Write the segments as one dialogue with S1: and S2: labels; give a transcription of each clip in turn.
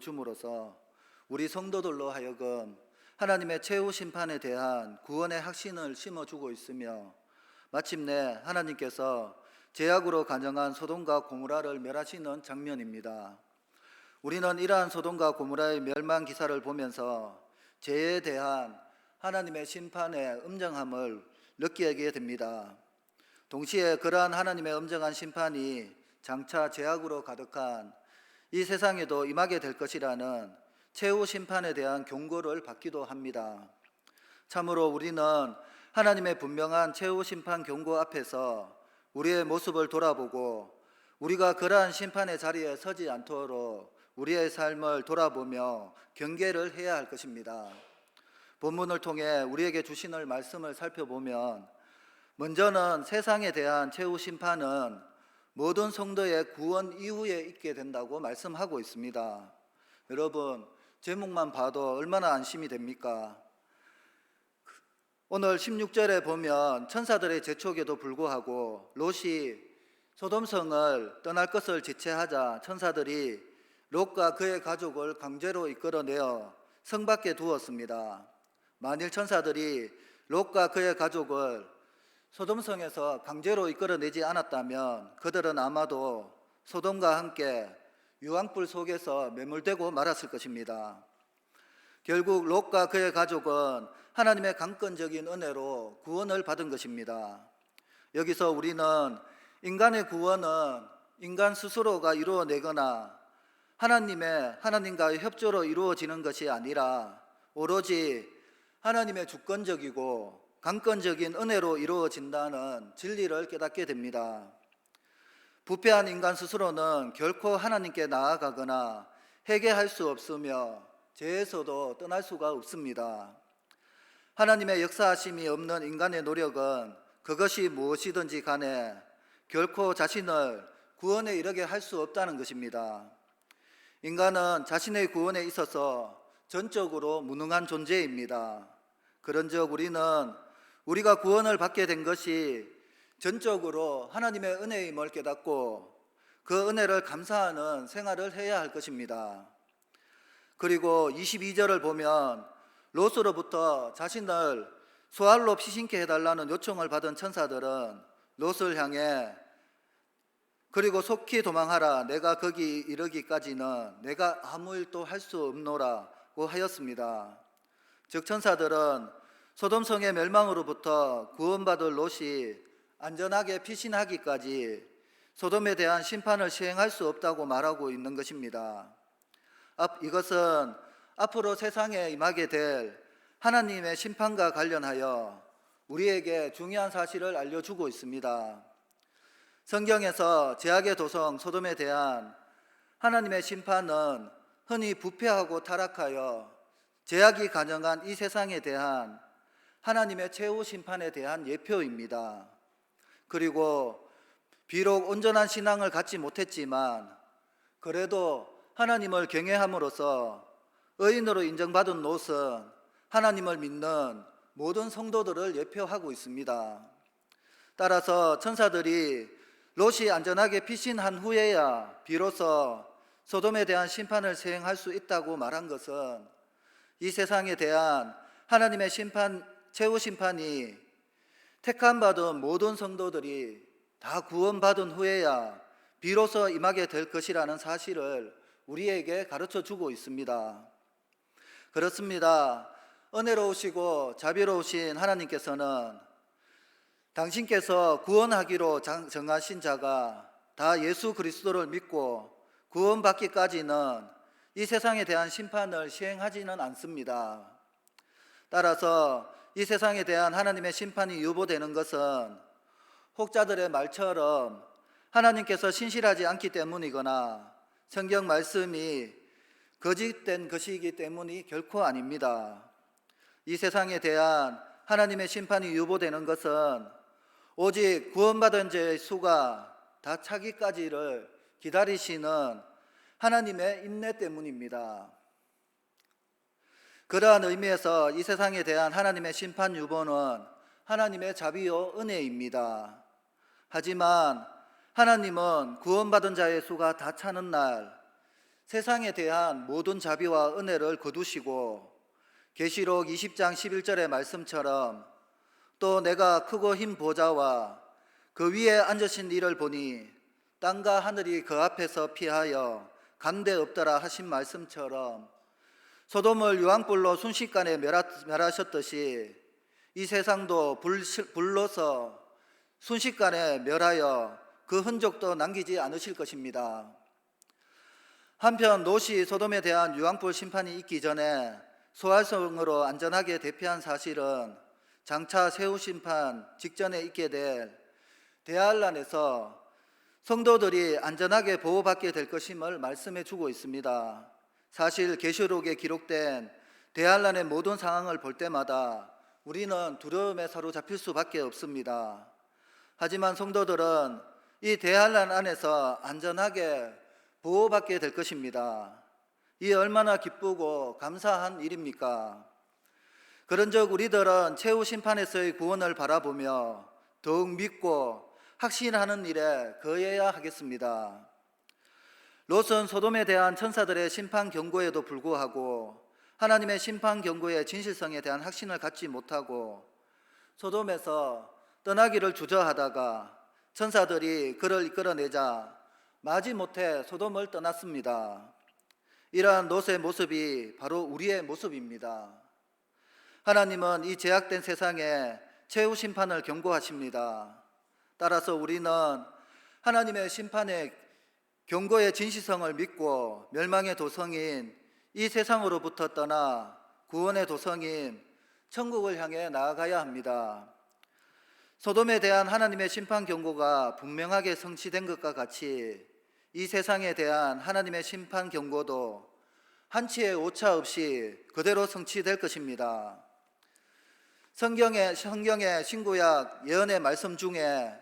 S1: 보여줌으로써 우리 성도들로 하여금 하나님의 최후 심판에 대한 구원의 확신을 심어주고 있으며, 마침내 하나님께서 죄악으로 간영한 소돔과 고모라를 멸하시는 장면입니다. 우리는 이러한 소돔과 고모라의 멸망 기사를 보면서 죄에 대한 하나님의 심판의 엄정함을 느끼게 됩니다. 동시에 그러한 하나님의 엄정한 심판이 장차 죄악으로 가득한 이 세상에도 임하게 될 것이라는 최후 심판에 대한 경고를 받기도 합니다. 참으로 우리는 하나님의 분명한 최후 심판 경고 앞에서 우리의 모습을 돌아보고 우리가 그러한 심판의 자리에 서지 않도록 우리의 삶을 돌아보며 경계를 해야 할 것입니다. 본문을 통해 우리에게 주시는 말씀을 살펴보면, 먼저는 세상에 대한 최후 심판은 모든 성도의 구원 이후에 있게 된다고 말씀하고 있습니다. 여러분, 제목만 봐도 얼마나 안심이 됩니까? 오늘 16절에 보면 천사들의 재촉에도 불구하고 롯이 소돔성을 떠날 것을 지체하자 천사들이 롯과 그의 가족을 강제로 이끌어내어 성 밖에 두었습니다. 만일 천사들이 롯과 그의 가족을 소돔성에서 강제로 이끌어내지 않았다면 그들은 아마도 소돔과 함께 유황불 속에서 매몰되고 말았을 것입니다. 결국 롯과 그의 가족은 하나님의 강권적인 은혜로 구원을 받은 것입니다. 여기서 우리는 인간의 구원은 인간 스스로가 이루어내거나 하나님과의 협조로 이루어지는 것이 아니라 오로지 하나님의 주권적이고 강권적인 은혜로 이루어진다는 진리를 깨닫게 됩니다. 부패한 인간 스스로는 결코 하나님께 나아가거나 회개할 수 없으며 죄에서도 떠날 수가 없습니다. 하나님의 역사하심이 없는 인간의 노력은 그것이 무엇이든지 간에 결코 자신을 구원에 이르게 할 수 없다는 것입니다. 인간은 자신의 구원에 있어서 전적으로 무능한 존재입니다. 그런즉 우리는 우리가 구원을 받게 된 것이 전적으로 하나님의 은혜임을 깨닫고 그 은혜를 감사하는 생활을 해야 할 것입니다. 그리고 22절을 보면 롯으로부터 자신을 소알로 피신케 해달라는 요청을 받은 천사들은 롯을 향해 그리고 속히 도망하라, 내가 거기 이르기까지는 내가 아무 일도 할 수 없노라고 하였습니다. 즉 천사들은 소돔성의 멸망으로부터 구원받을 롯이 안전하게 피신하기까지 소돔에 대한 심판을 시행할 수 없다고 말하고 있는 것입니다. 이것은 앞으로 세상에 임하게 될 하나님의 심판과 관련하여 우리에게 중요한 사실을 알려주고 있습니다. 성경에서 죄악의 도성 소돔에 대한 하나님의 심판은 흔히 부패하고 타락하여 죄악이 간영한 이 세상에 대한 하나님의 최후 심판에 대한 예표입니다. 그리고 비록 온전한 신앙을 갖지 못했지만 그래도 하나님을 경외함으로써 의인으로 인정받은 롯은 하나님을 믿는 모든 성도들을 예표하고 있습니다. 따라서 천사들이 롯이 안전하게 피신한 후에야 비로소 소돔에 대한 심판을 시행할 수 있다고 말한 것은 이 세상에 대한 하나님의 최후 심판이 택함받은 모든 성도들이 다 구원받은 후에야 비로소 임하게 될 것이라는 사실을 우리에게 가르쳐 주고 있습니다. 그렇습니다. 은혜로우시고 자비로우신 하나님께서는 당신께서 구원하기로 정하신 자가 다 예수 그리스도를 믿고 구원받기까지는 이 세상에 대한 심판을 시행하지는 않습니다. 따라서 이 세상에 대한 하나님의 심판이 유보되는 것은 혹자들의 말처럼 하나님께서 신실하지 않기 때문이거나 성경 말씀이 거짓된 것이기 때문이 결코 아닙니다. 이 세상에 대한 하나님의 심판이 유보되는 것은 오직 구원받은 자의 수가 다 차기까지를 기다리시는 하나님의 인내 때문입니다. 그러한 의미에서 이 세상에 대한 하나님의 심판 유보는 하나님의 자비요 은혜입니다. 하지만 하나님은 구원받은 자의 수가 다 차는 날 세상에 대한 모든 자비와 은혜를 거두시고 계시록 20장 11절의 말씀처럼 또 내가 크고 흰 보좌와 그 위에 앉으신 이를 보니 땅과 하늘이 그 앞에서 피하여 간데 없더라 하신 말씀처럼 소돔을 유황불로 순식간에 멸하셨듯이 이 세상도 불로서 순식간에 멸하여 그 흔적도 남기지 않으실 것입니다. 한편 롯이 소돔에 대한 유황불 심판이 있기 전에 소활성으로 안전하게 대피한 사실은 장차 세후 심판 직전에 있게 될 대환란에서 성도들이 안전하게 보호받게 될 것임을 말씀해 주고 있습니다. 사실 계시록에 기록된 대환란의 모든 상황을 볼 때마다 우리는 두려움에 사로잡힐 수밖에 없습니다. 하지만 성도들은 이 대환란 안에서 안전하게 보호받게 될 것입니다. 이 얼마나 기쁘고 감사한 일입니까? 그런즉 우리들은 최후 심판에서의 구원을 바라보며 더욱 믿고 확신하는 일에 거해야 하겠습니다. 롯은 소돔에 대한 천사들의 심판 경고에도 불구하고 하나님의 심판 경고의 진실성에 대한 확신을 갖지 못하고 소돔에서 떠나기를 주저하다가 천사들이 그를 이끌어내자 마지못해 소돔을 떠났습니다. 이러한 롯의 모습이 바로 우리의 모습입니다. 하나님은 이 제약된 세상에 최후 심판을 경고하십니다. 따라서 우리는 하나님의 심판의 경고의 진실성을 믿고 멸망의 도성인 이 세상으로부터 떠나 구원의 도성인 천국을 향해 나아가야 합니다. 소돔에 대한 하나님의 심판 경고가 분명하게 성취된 것과 같이 이 세상에 대한 하나님의 심판 경고도 한치의 오차 없이 그대로 성취될 것입니다. 성경의 신구약 예언의 말씀 중에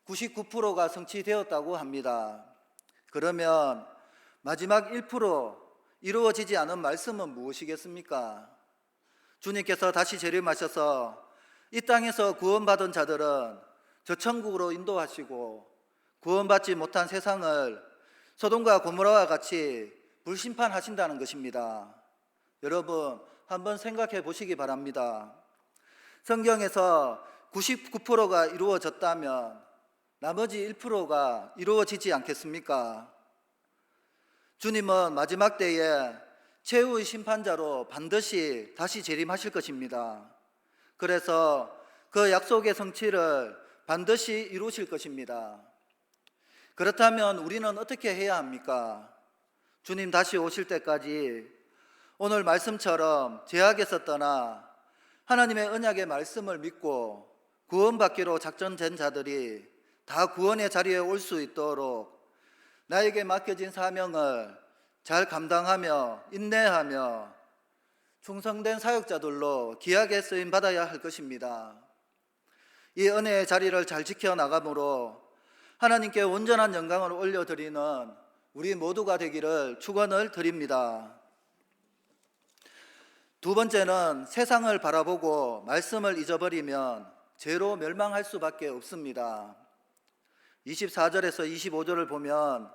S1: 99%가 성취되었다고 합니다. 그러면 마지막 1% 이루어지지 않은 말씀은 무엇이겠습니까? 주님께서 다시 재림하셔서 이 땅에서 구원받은 자들은 저 천국으로 인도하시고 구원받지 못한 세상을 소돔과 고모라와 같이 불심판하신다는 것입니다. 여러분 한번 생각해 보시기 바랍니다. 성경에서 99%가 이루어졌다면 나머지 1%가 이루어지지 않겠습니까? 주님은 마지막 때에 최후의 심판자로 반드시 다시 재림하실 것입니다. 그래서 그 약속의 성취를 반드시 이루실 것입니다. 그렇다면 우리는 어떻게 해야 합니까? 주님 다시 오실 때까지 오늘 말씀처럼 죄악에서 떠나 하나님의 언약의 말씀을 믿고 구원받기로 작정된 자들이 다 구원의 자리에 올 수 있도록 나에게 맡겨진 사명을 잘 감당하며 인내하며 충성된 사역자들로 귀하게 쓰임 받아야 할 것입니다. 이 은혜의 자리를 잘 지켜나가므로 하나님께 온전한 영광을 올려드리는 우리 모두가 되기를 축원을 드립니다. 두 번째는 세상을 바라보고 말씀을 잊어버리면 죄로 멸망할 수밖에 없습니다. 24절에서 25절을 보면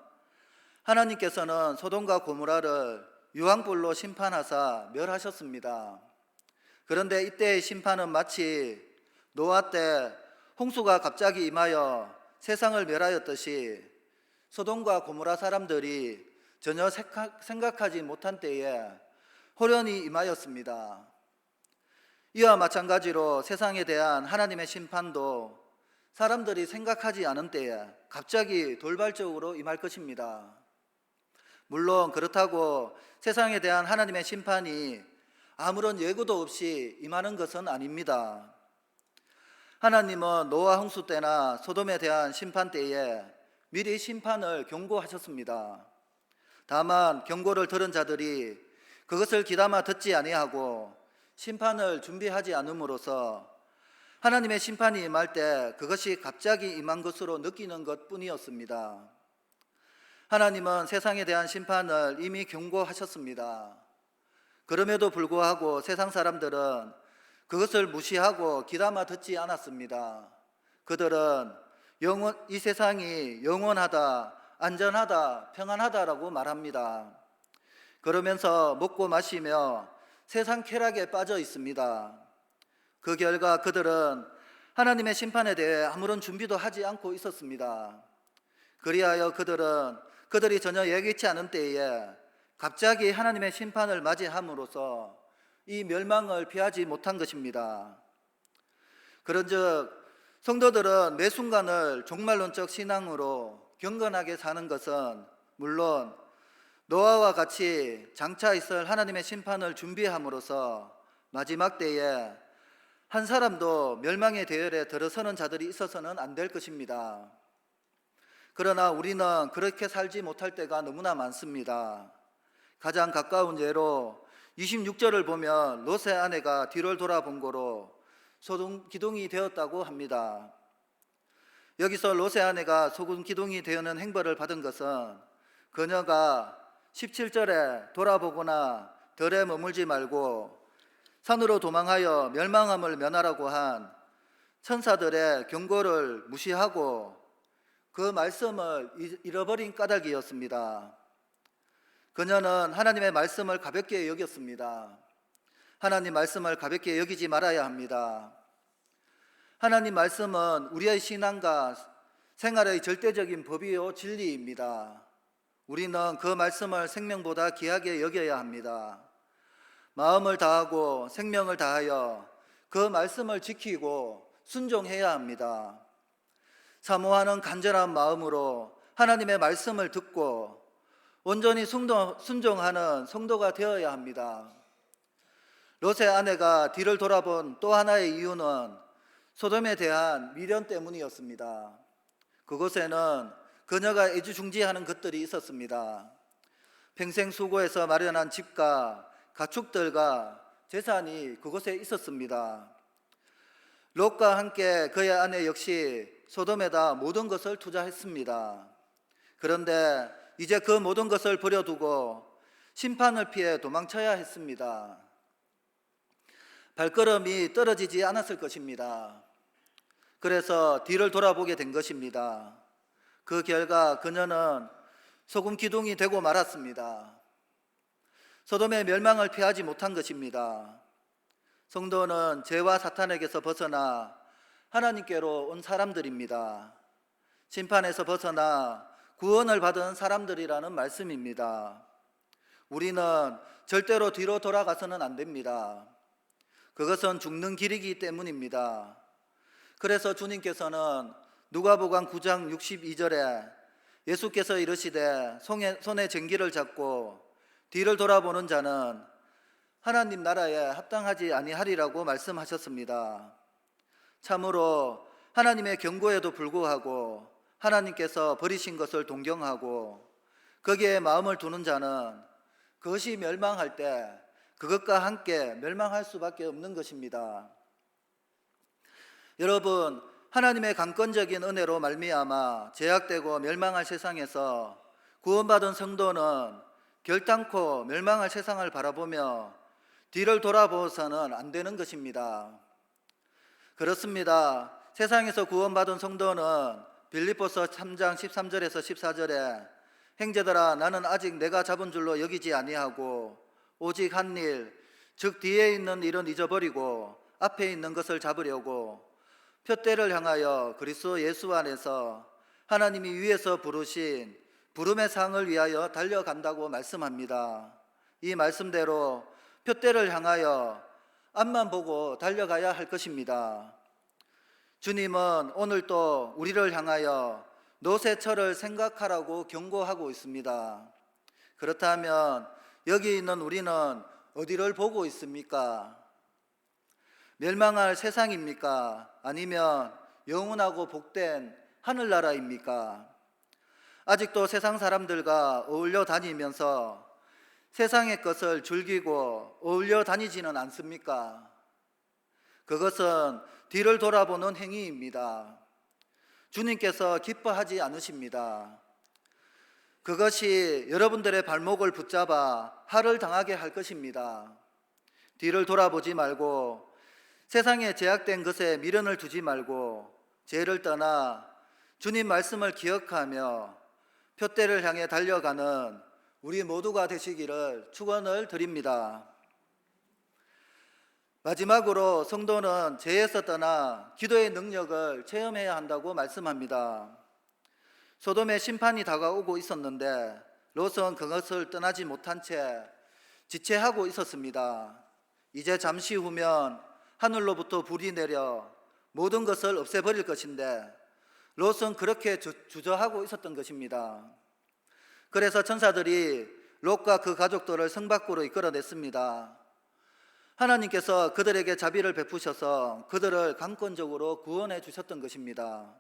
S1: 하나님께서는 소돔과 고모라를 유황불로 심판하사 멸하셨습니다. 그런데 이때의 심판은 마치 노아 때 홍수가 갑자기 임하여 세상을 멸하였듯이 소돔과 고모라 사람들이 전혀 생각하지 못한 때에 호련히 임하였습니다. 이와 마찬가지로 세상에 대한 하나님의 심판도 사람들이 생각하지 않은 때에 갑자기 돌발적으로 임할 것입니다. 물론 그렇다고 세상에 대한 하나님의 심판이 아무런 예고도 없이 임하는 것은 아닙니다. 하나님은 노아 홍수 때나 소돔에 대한 심판 때에 미리 심판을 경고하셨습니다. 다만 경고를 들은 자들이 그것을 귀담아 듣지 아니하고 심판을 준비하지 않음으로써 하나님의 심판이 임할 때 그것이 갑자기 임한 것으로 느끼는 것뿐이었습니다. 하나님은 세상에 대한 심판을 이미 경고하셨습니다. 그럼에도 불구하고 세상 사람들은 그것을 무시하고 귀담아 듣지 않았습니다. 그들은 이 세상이 영원하다, 안전하다, 평안하다라고 말합니다. 그러면서 먹고 마시며 세상 쾌락에 빠져 있습니다. 그 결과 그들은 하나님의 심판에 대해 아무런 준비도 하지 않고 있었습니다. 그리하여 그들이 전혀 예기치 않은 때에 갑자기 하나님의 심판을 맞이함으로써 이 멸망을 피하지 못한 것입니다. 그런즉 성도들은 매 순간을 종말론적 신앙으로 경건하게 사는 것은 물론 노아와 같이 장차 있을 하나님의 심판을 준비함으로써 마지막 때에 한 사람도 멸망의 대열에 들어서는 자들이 있어서는 안 될 것입니다. 그러나 우리는 그렇게 살지 못할 때가 너무나 많습니다. 가장 가까운 예로 26절을 보면 롯의 아내가 뒤를 돌아본 거로 소금 기둥이 되었다고 합니다. 여기서 롯의 아내가 소금 기둥이 되는 행벌을 받은 것은 그녀가 17절에 돌아보거나 들에 머물지 말고 산으로 도망하여 멸망함을 면하라고 한 천사들의 경고를 무시하고 그 말씀을 잃어버린 까닭이었습니다. 그녀는 하나님의 말씀을 가볍게 여겼습니다. 하나님 말씀을 가볍게 여기지 말아야 합니다. 하나님 말씀은 우리의 신앙과 생활의 절대적인 법이요 진리입니다. 우리는 그 말씀을 생명보다 귀하게 여겨야 합니다. 마음을 다하고 생명을 다하여 그 말씀을 지키고 순종해야 합니다. 사모하는 간절한 마음으로 하나님의 말씀을 듣고 온전히 순종하는 성도가 되어야 합니다. 롯의 아내가 뒤를 돌아본 또 하나의 이유는 소돔에 대한 미련 때문이었습니다. 그곳에는 그녀가 애지중지하는 것들이 있었습니다. 평생 수고해서 마련한 집과 가축들과 재산이 그곳에 있었습니다. 롯과 함께 그의 아내 역시 소돔에다 모든 것을 투자했습니다. 그런데 이제 그 모든 것을 버려두고 심판을 피해 도망쳐야 했습니다. 발걸음이 떨어지지 않았을 것입니다. 그래서 뒤를 돌아보게 된 것입니다. 그 결과 그녀는 소금 기둥이 되고 말았습니다. 소돔의 멸망을 피하지 못한 것입니다. 성도는 죄와 사탄에게서 벗어나 하나님께로 온 사람들입니다. 심판에서 벗어나 구원을 받은 사람들이라는 말씀입니다. 우리는 절대로 뒤로 돌아가서는 안 됩니다. 그것은 죽는 길이기 때문입니다. 그래서 주님께서는 누가복음 9장 62절에 예수께서 이르시되 손에 쟁기를 잡고 뒤를 돌아보는 자는 하나님 나라에 합당하지 아니하리라고 말씀하셨습니다. 참으로 하나님의 경고에도 불구하고 하나님께서 버리신 것을 동경하고 거기에 마음을 두는 자는 그것이 멸망할 때 그것과 함께 멸망할 수밖에 없는 것입니다. 여러분, 하나님의 강권적인 은혜로 말미암아 제약되고 멸망할 세상에서 구원받은 성도는 결단코 멸망할 세상을 바라보며 뒤를 돌아보아서는 안 되는 것입니다. 그렇습니다. 세상에서 구원받은 성도는 빌립보서 3장 13절에서 14절에 형제들아 나는 아직 내가 잡은 줄로 여기지 아니하고 오직 한 일, 즉 뒤에 있는 일은 잊어버리고 앞에 있는 것을 잡으려고 표대를 향하여 그리스도 예수 안에서 하나님이 위에서 부르신 부름의 상을 위하여 달려간다고 말씀합니다. 이 말씀대로 표대를 향하여 앞만 보고 달려가야 할 것입니다. 주님은 오늘 또 우리를 향하여 노새철을 생각하라고 경고하고 있습니다. 그렇다면 여기 있는 우리는 어디를 보고 있습니까? 멸망할 세상입니까? 아니면 영원하고 복된 하늘나라입니까? 아직도 세상 사람들과 어울려 다니면서 세상의 것을 즐기고 어울려 다니지는 않습니까? 그것은 뒤를 돌아보는 행위입니다. 주님께서 기뻐하지 않으십니다. 그것이 여러분들의 발목을 붙잡아 할을 당하게 할 것입니다. 뒤를 돌아보지 말고 세상에 제약된 것에 미련을 두지 말고 죄를 떠나 주님 말씀을 기억하며 표대를 향해 달려가는 우리 모두가 되시기를 축원을 드립니다. 마지막으로 성도는 죄에서 떠나 기도의 능력을 체험해야 한다고 말씀합니다. 소돔의 심판이 다가오고 있었는데 롯은 그것을 떠나지 못한 채 지체하고 있었습니다. 이제 잠시 후면 하늘로부터 불이 내려 모든 것을 없애버릴 것인데 롯은 그렇게 주저하고 있었던 것입니다. 그래서 천사들이 롯과 그 가족들을 성 밖으로 이끌어냈습니다. 하나님께서 그들에게 자비를 베푸셔서 그들을 강권적으로 구원해 주셨던 것입니다.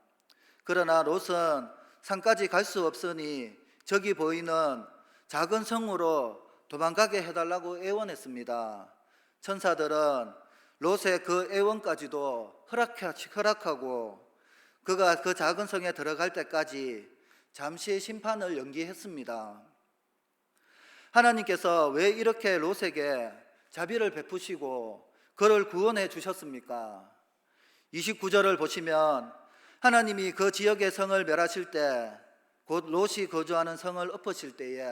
S1: 그러나 롯은 산까지 갈 수 없으니 저기 보이는 작은 성으로 도망가게 해달라고 애원했습니다. 천사들은 롯의 그 애원까지도 허락하고 그가 그 작은 성에 들어갈 때까지 잠시 심판을 연기했습니다. 하나님께서 왜 이렇게 롯에게 자비를 베푸시고 그를 구원해 주셨습니까? 29절을 보시면 하나님이 그 지역의 성을 멸하실 때, 곧 롯이 거주하는 성을 엎으실 때에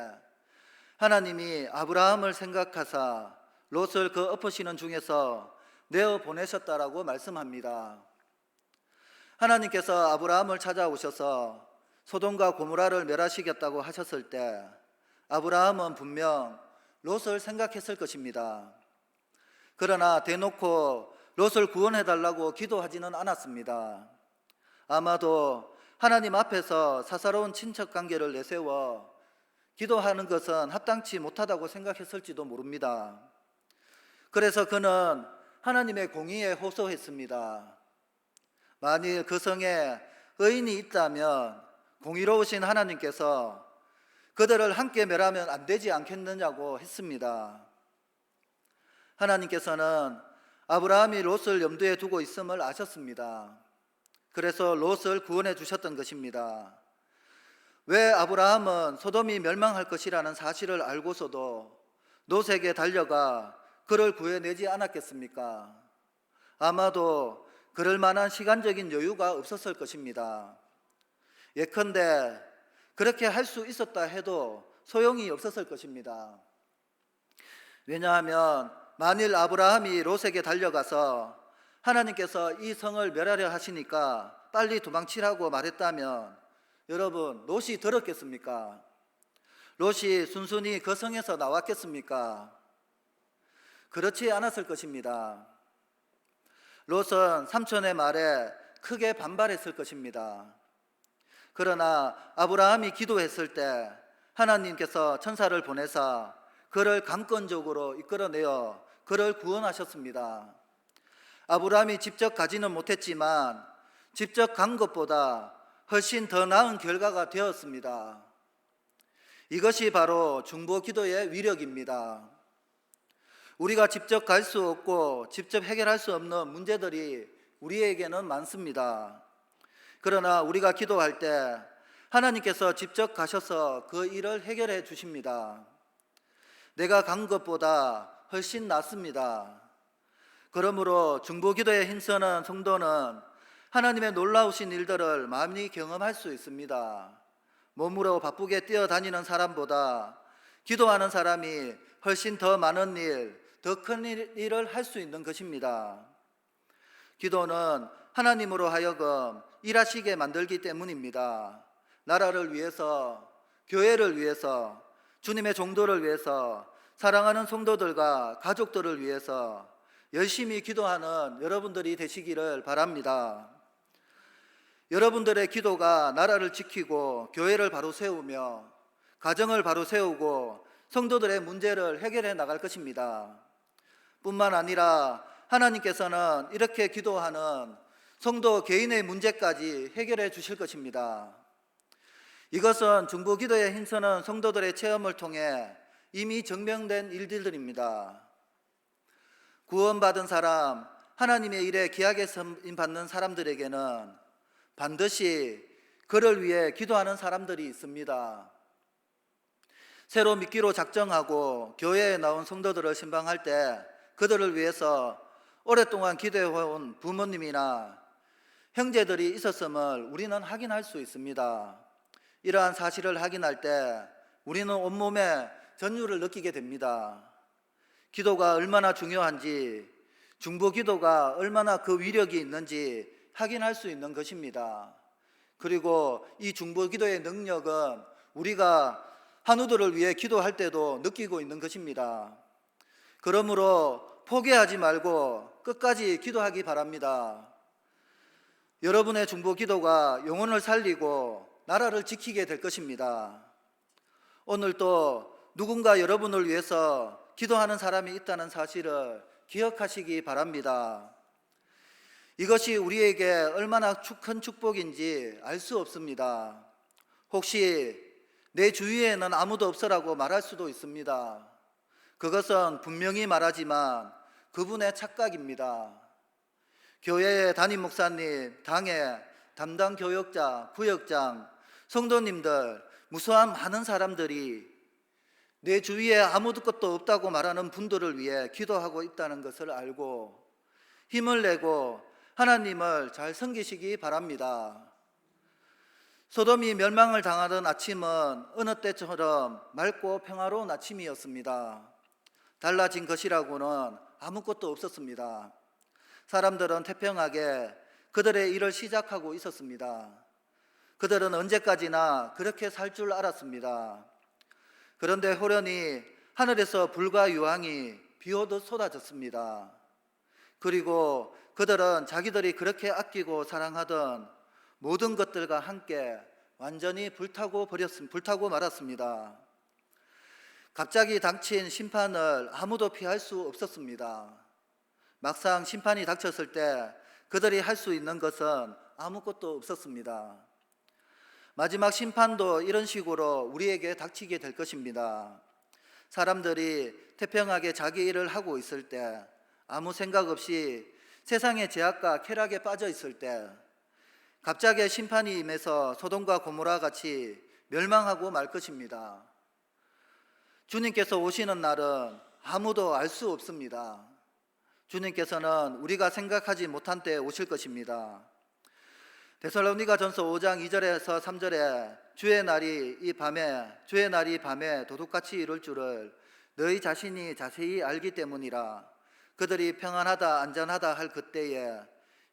S1: 하나님이 아브라함을 생각하사 롯을 그 엎으시는 중에서 내어 보내셨다라고 말씀합니다. 하나님께서 아브라함을 찾아오셔서 소돔과 고모라를 멸하시겠다고 하셨을 때 아브라함은 분명 롯을 생각했을 것입니다. 그러나 대놓고 롯을 구원해달라고 기도하지는 않았습니다. 아마도 하나님 앞에서 사사로운 친척 관계를 내세워 기도하는 것은 합당치 못하다고 생각했을지도 모릅니다. 그래서 그는 하나님의 공의에 호소했습니다. 만일 그 성에 의인이 있다면 공의로우신 하나님께서 그들을 함께 멸하면 안 되지 않겠느냐고 했습니다. 하나님께서는 아브라함이 롯을 염두에 두고 있음을 아셨습니다. 그래서 롯을 구원해 주셨던 것입니다. 왜 아브라함은 소돔이 멸망할 것이라는 사실을 알고서도 롯에게 달려가 그를 구해내지 않았겠습니까? 아마도 그럴 만한 시간적인 여유가 없었을 것입니다. 예컨대 그렇게 할 수 있었다 해도 소용이 없었을 것입니다. 왜냐하면 만일 아브라함이 롯에게 달려가서 하나님께서 이 성을 멸하려 하시니까 빨리 도망치라고 말했다면 여러분, 롯이 들었겠습니까? 롯이 순순히 그 성에서 나왔겠습니까? 그렇지 않았을 것입니다. 롯은 삼촌의 말에 크게 반발했을 것입니다. 그러나 아브라함이 기도했을 때 하나님께서 천사를 보내사 그를 강권적으로 이끌어내어 그를 구원하셨습니다. 아브라함이 직접 가지는 못했지만 직접 간 것보다 훨씬 더 나은 결과가 되었습니다. 이것이 바로 중보 기도의 위력입니다. 우리가 직접 갈 수 없고 직접 해결할 수 없는 문제들이 우리에게는 많습니다. 그러나 우리가 기도할 때 하나님께서 직접 가셔서 그 일을 해결해 주십니다. 내가 간 것보다 훨씬 낫습니다. 그러므로 중보기도에 힘쓰는 성도는 하나님의 놀라우신 일들을 많이 경험할 수 있습니다. 몸으로 바쁘게 뛰어다니는 사람보다 기도하는 사람이 훨씬 더 많은 일, 더 큰 일을 할 수 있는 것입니다. 기도는 하나님으로 하여금 일하시게 만들기 때문입니다. 나라를 위해서, 교회를 위해서, 주님의 종도를 위해서, 사랑하는 성도들과 가족들을 위해서 열심히 기도하는 여러분들이 되시기를 바랍니다. 여러분들의 기도가 나라를 지키고 교회를 바로 세우며 가정을 바로 세우고 성도들의 문제를 해결해 나갈 것입니다. 뿐만 아니라 하나님께서는 이렇게 기도하는 성도 개인의 문제까지 해결해 주실 것입니다. 이것은 중보기도에 힘쓰는 성도들의 체험을 통해 이미 증명된 일들입니다. 구원받은 사람, 하나님의 일에 귀하게 쓰임받는 사람들에게는 반드시 그를 위해 기도하는 사람들이 있습니다. 새로 믿기로 작정하고 교회에 나온 성도들을 신방할 때 그들을 위해서 오랫동안 기도해온 부모님이나 형제들이 있었음을 우리는 확인할 수 있습니다. 이러한 사실을 확인할 때 우리는 온몸에 전율을 느끼게 됩니다. 기도가 얼마나 중요한지, 중보 기도가 얼마나 그 위력이 있는지 확인할 수 있는 것입니다. 그리고 이 중보 기도의 능력은 우리가 한우들을 위해 기도할 때도 느끼고 있는 것입니다. 그러므로 포기하지 말고 끝까지 기도하기 바랍니다. 여러분의 중보 기도가 영혼을 살리고 나라를 지키게 될 것입니다. 오늘 또 누군가 여러분을 위해서 기도하는 사람이 있다는 사실을 기억하시기 바랍니다. 이것이 우리에게 얼마나 큰 축복인지 알 수 없습니다. 혹시 내 주위에는 아무도 없어라고 말할 수도 있습니다. 그것은 분명히 말하지만 그분의 착각입니다. 교회의 담임 목사님, 당회, 담당 교역자, 구역장, 성도님들, 무수한 많은 사람들이 내 주위에 아무것도 없다고 말하는 분들을 위해 기도하고 있다는 것을 알고 힘을 내고 하나님을 잘 섬기시기 바랍니다. 소돔이 멸망을 당하던 아침은 어느 때처럼 맑고 평화로운 아침이었습니다. 달라진 것이라고는 아무것도 없었습니다. 사람들은 태평하게 그들의 일을 시작하고 있었습니다. 그들은 언제까지나 그렇게 살 줄 알았습니다. 그런데 호련히 하늘에서 불과 유황이 비오듯 쏟아졌습니다. 그리고 그들은 자기들이 그렇게 아끼고 사랑하던 모든 것들과 함께 완전히 불타고 말았습니다. 갑자기 닥친 심판을 아무도 피할 수 없었습니다. 막상 심판이 닥쳤을 때 그들이 할 수 있는 것은 아무것도 없었습니다. 마지막 심판도 이런 식으로 우리에게 닥치게 될 것입니다. 사람들이 태평하게 자기 일을 하고 있을 때, 아무 생각 없이 세상의 죄악과 쾌락에 빠져 있을 때 갑자기 심판이 임해서 소돔과 고모라 같이 멸망하고 말 것입니다. 주님께서 오시는 날은 아무도 알 수 없습니다. 주님께서는 우리가 생각하지 못한 때에 오실 것입니다. 데살로니가전서 5장 2절에서 3절에 주의 날이 밤에 도둑같이 이룰 줄을 너희 자신이 자세히 알기 때문이라. 그들이 평안하다 안전하다 할 그때에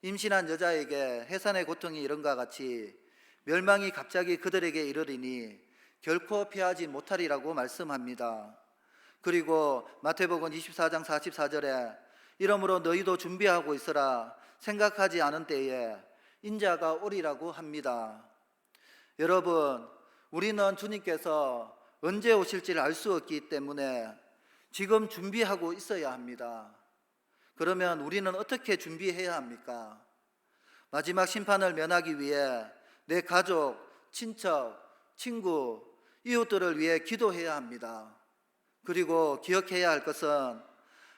S1: 임신한 여자에게 해산의 고통이 이른과 같이 멸망이 갑자기 그들에게 이르리니 결코 피하지 못하리라고 말씀합니다. 그리고 마태복음 24장 44절에 이러므로 너희도 준비하고 있으라. 생각하지 않은 때에 인자가 오리라고 합니다. 여러분, 우리는 주님께서 언제 오실지를 알 수 없기 때문에 지금 준비하고 있어야 합니다. 그러면 우리는 어떻게 준비해야 합니까? 마지막 심판을 면하기 위해 내 가족, 친척, 친구, 이웃들을 위해 기도해야 합니다. 그리고 기억해야 할 것은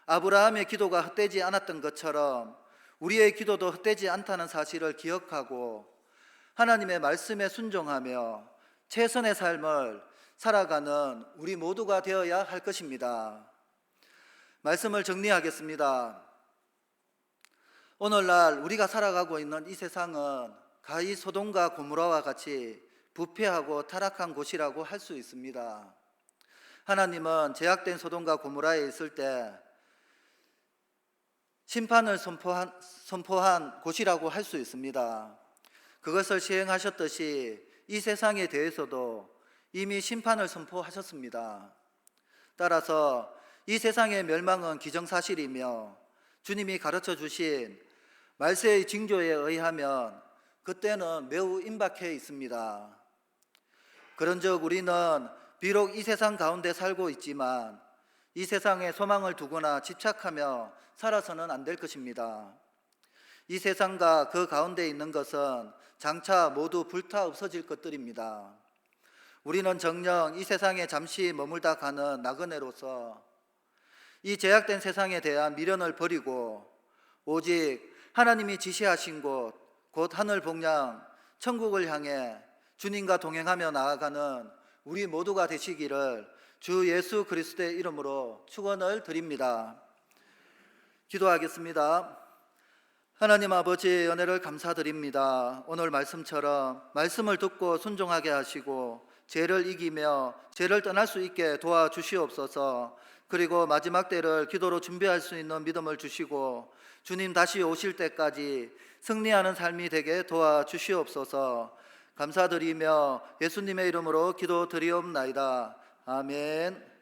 S1: 아브라함의 기도가 헛되지 않았던 것처럼 우리의 기도도 헛되지 않다는 사실을 기억하고 하나님의 말씀에 순종하며 최선의 삶을 살아가는 우리 모두가 되어야 할 것입니다. 말씀을 정리하겠습니다. 오늘날 우리가 살아가고 있는 이 세상은 가히 소돔과 고모라와 같이 부패하고 타락한 곳이라고 할 수 있습니다. 하나님은 제약된 소돔과 고모라에 있을 때 심판을 선포한 곳이라고 할 수 있습니다. 그것을 시행하셨듯이 이 세상에 대해서도 이미 심판을 선포하셨습니다. 따라서 이 세상의 멸망은 기정사실이며 주님이 가르쳐 주신 말세의 징조에 의하면 그때는 매우 임박해 있습니다. 그런즉 우리는 비록 이 세상 가운데 살고 있지만 이 세상에 소망을 두거나 집착하며 살아서는 안 될 것입니다. 이 세상과 그 가운데 있는 것은 장차 모두 불타 없어질 것들입니다. 우리는 정녕 이 세상에 잠시 머물다 가는 나그네로서 이 제약된 세상에 대한 미련을 버리고 오직 하나님이 지시하신 곳, 곧 하늘 복량 천국을 향해 주님과 동행하며 나아가는 우리 모두가 되시기를 주 예수 그리스도의 이름으로 축원을 드립니다. 기도하겠습니다. 하나님 아버지, 은혜를 감사드립니다. 오늘 말씀처럼 말씀을 듣고 순종하게 하시고 죄를 이기며 죄를 떠날 수 있게 도와주시옵소서. 그리고 마지막 때를 기도로 준비할 수 있는 믿음을 주시고 주님 다시 오실 때까지 승리하는 삶이 되게 도와주시옵소서. 감사드리며 예수님의 이름으로 기도드리옵나이다. 아멘.